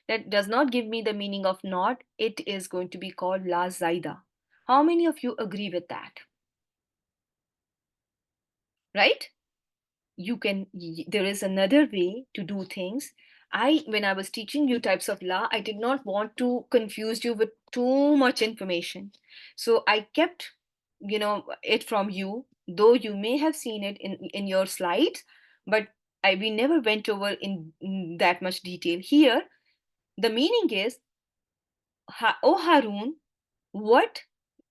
that does not give me the meaning of not, it is going to be called la zaida. How many of you agree with that? Right? There is another way to do things. When I was teaching you types of la, I did not want to confuse you with too much information, so I kept it from you, though you may have seen it in your slides, but we never went over in that much detail. Here the meaning is, O Harun, what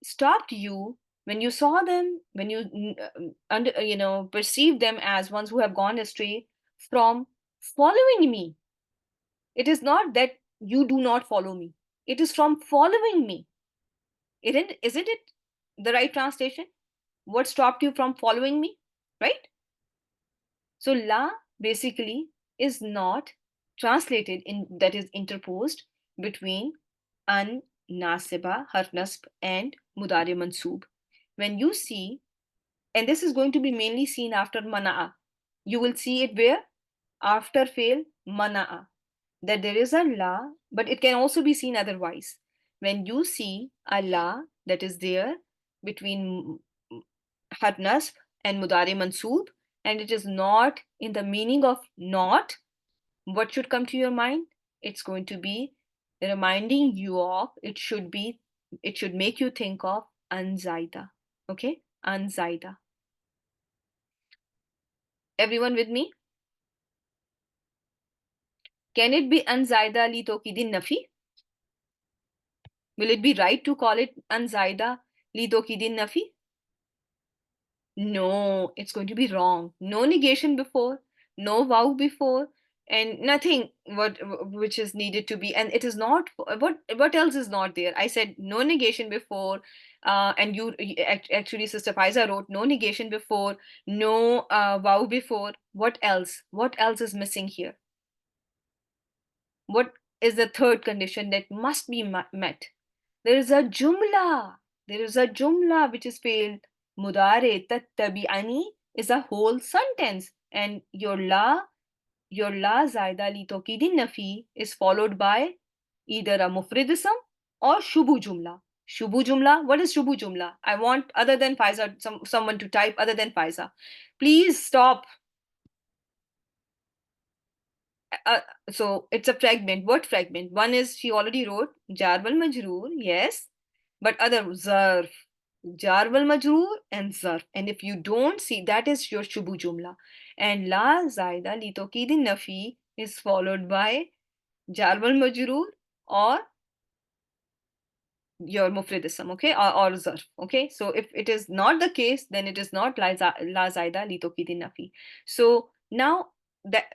stopped you when you saw them, when you perceived them as ones who have gone astray, from following me? It is not that you do not follow me, it is from following me. Isn't it the right translation? What stopped you from following me, right? So la basically is not translated in, that is interposed between an, nasiba, harf nasb, and mudari mansoob. When you see, and this is going to be mainly seen after mana'a. You will see it where? After fail, mana'a. That there is a la, but it can also be seen otherwise. When you see a la that is there between had nasb and mudari mansoob, and it is not in the meaning of not, what should come to your mind? It's going to be reminding you of, it should make you think of anzaida. Okay? Anzaida. Everyone with me? Can it be anzaida li tokidin nafi? Will it be right to call it anzaida li tokidin nafi? No, it's going to be wrong. No negation before, no wow before, and nothing which is needed to be. And it is not what else is not there? I said no negation before, and actually Sister Faiza wrote no negation before, no wow before. What else? What else is missing here? What is the third condition that must be met? There is a jumla. There is a jumla which is failed. Mudare tattabi'ani is a whole sentence, and your la zaida li tokidin nafi is followed by either a mufrid ism or shubu jumla. Shubu jumla. What is shubu jumla? I want other than Faiza, someone to type other than Faiza. Please stop. So it's a fragment. What fragment? One is she already wrote jar wal majroor, yes, but other zarf, jar wal majroor and zarf. And if you don't see, that is your shubu jumla. And la zaida li tokidin nafi is followed by jar wal majroor or your mufridism, okay, or zarf, okay. So if it is not the case, then it is not la zaida li tokidin nafi. So now that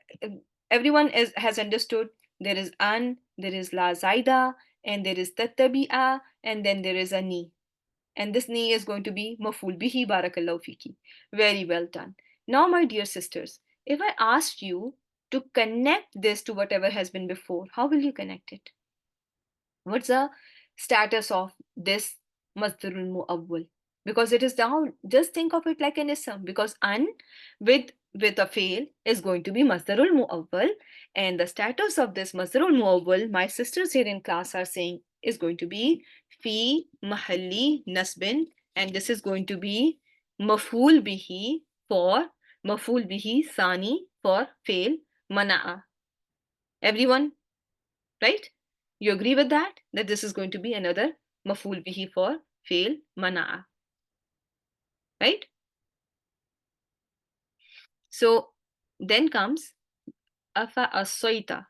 everyone has understood, there is an, there is la zaida, and there is tattabi'a, and then there is a ni. And this ni is going to be maful bihi. Barakallahu fiki. Very well done. Now, my dear sisters, if I asked you to connect this to whatever has been before, how will you connect it? What's the status of this masdarul muawwal? Because it is now, just think of it like an ism, because an with a fail is going to be masdarul muawwal, and the status of this masdarul muawwal, my sisters here in class are saying, is going to be fi mahalli nasbin, and this is going to be maful bihi for maful bihi sani for fail mana'a. Everyone, right? You agree with that? That this is going to be another maful bihi for fail mana'a. Right? So then comes afa asoita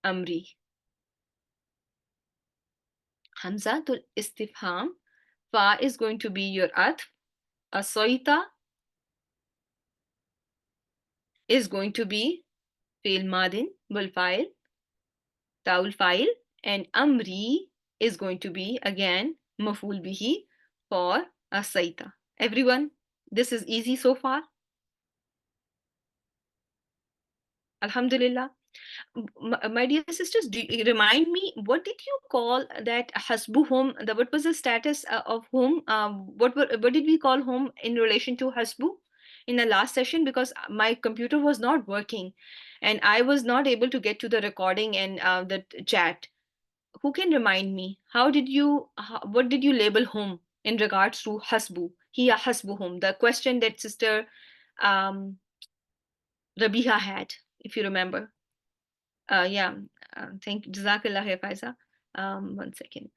amri. Hamzatul istifham. Fa is going to be your atf. Asoita is going to be fail madin wal file, taul file, and amri is going to be again maful bihi for asaita. Everyone, this is easy so far. Alhamdulillah. My dear sisters, do you remind me, what did you call that hasbuhum? What was the status of whom? What did we call whom in relation to hasbu in the last session? Because my computer was not working, and I was not able to get to the recording and the chat. Who can remind me? What did you label whom in regards to hasbu? Hiya hasbuhum. The question that Sister um, Rabiha had, if you remember. Yeah, thank you. Jazakallah khair, Faiza. One second.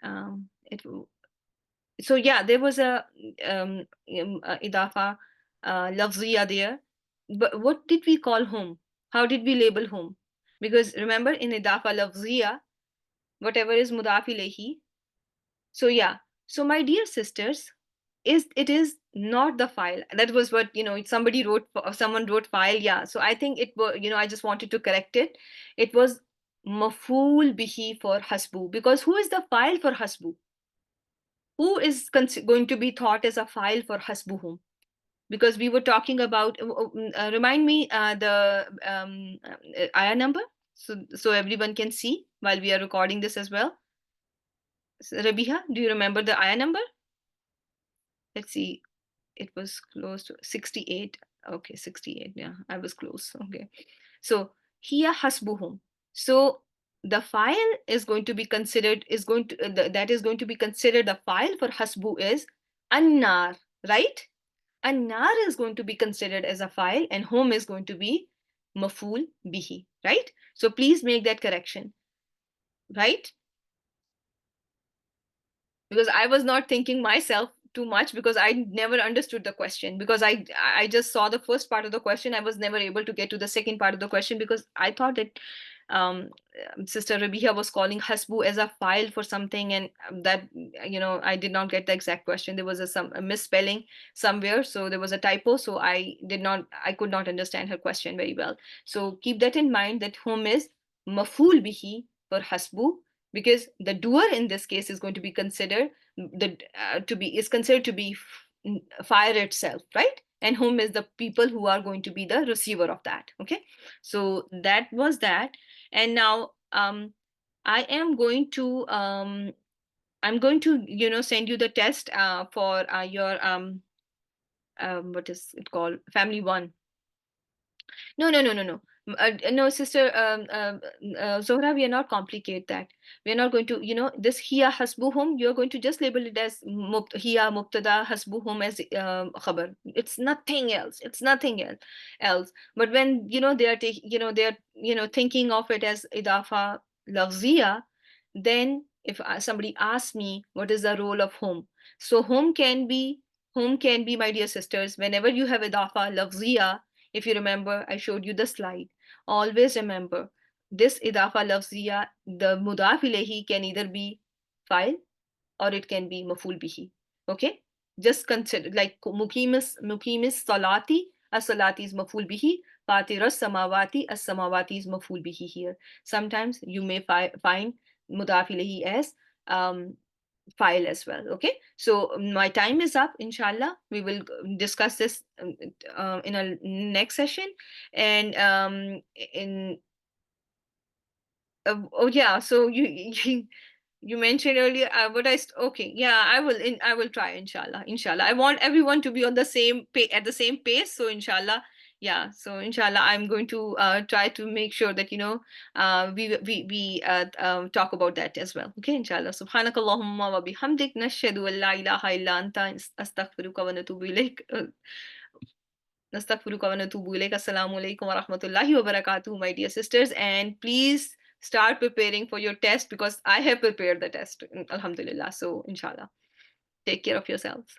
So yeah, there was a idafa lafziya there. But what did we call whom? How did we label whom? Because remember, in idafa lafziya, whatever is mudaf ilayhi. So yeah. So my dear sisters, it is not the file. That was what, somebody wrote, someone wrote file. Yeah, so I think it was, I just wanted to correct it. It was maful bihi for hasbu, because who is the file for hasbu? Who is going to be thought as a file for hasbuhum? Because we were talking about, remind me the ayah number, so everyone can see while we are recording this as well. So, Rabiha, do you remember the ayah number? Let's see. It was close to 68. Okay, 68. Yeah, I was close. Okay. So hiya hasbuhum. So the file is going to be considered, is going to that is going to be considered, the file for hasbu is annar, right? Annar is going to be considered as a file, and hum is going to be maful bihi, right? So please make that correction, right? Because I was not thinking myself too much, because I never understood the question, because I just saw the first part of the question. I was never able to get to the second part of the question, because I thought that um, Sister Rabiha was calling hasbu as a file for something, and that, I did not get the exact question. There was a misspelling somewhere, so there was a typo, so I could not understand her question very well. So keep that in mind, that hum is maful bihi for hasbu, because the doer in this case is going to be considered considered to be fire itself, right? And whom is the people who are going to be the receiver of that. Okay, so that was that. And now I am going to send you the test for your what is it called, family one. No, no, no, no, no. No, sister, Zohra, we are not complicate that. We are not going to, this hiya hasbuhum, you're going to just label it as hiya mubtada, hasbuhum as khabar. It's nothing else. It's nothing else. But when, they are, thinking of it as idafa lafziya, then if somebody asks me what is the role of hum, so hum can be, my dear sisters, whenever you have idafa lafziya. If you remember, I showed you the slide. Always remember, this idafa lafziya, the mudaf ilayhi can either be file or it can be maful bihi. Okay? Just consider, like muqimis salati, as-salati is maful bihi, fatiras samawati, as-samawati is maful bihi here. Sometimes you may find mudaf ilayhi as file as well. Okay, so my time is up. Inshallah, we will discuss this in a next session. And in oh yeah, so you mentioned earlier, okay, yeah, I will try, inshallah. I want everyone to be on the same at the same pace, so inshallah. Yeah, so inshallah, I'm going to try to make sure that we talk about that as well. Okay, inshallah. Subhanakallahumma wa bihamdik, nashhadu an la ilaha illa anta, astaghfiruka wa natubu ilaik. Nastaghfiruka wa natubu ilaik. Assalamu alaikum wa rahmatullahi wa barakatuh, my dear sisters, and please start preparing for your test, because I have prepared the test, alhamdulillah. So inshallah, take care of yourselves.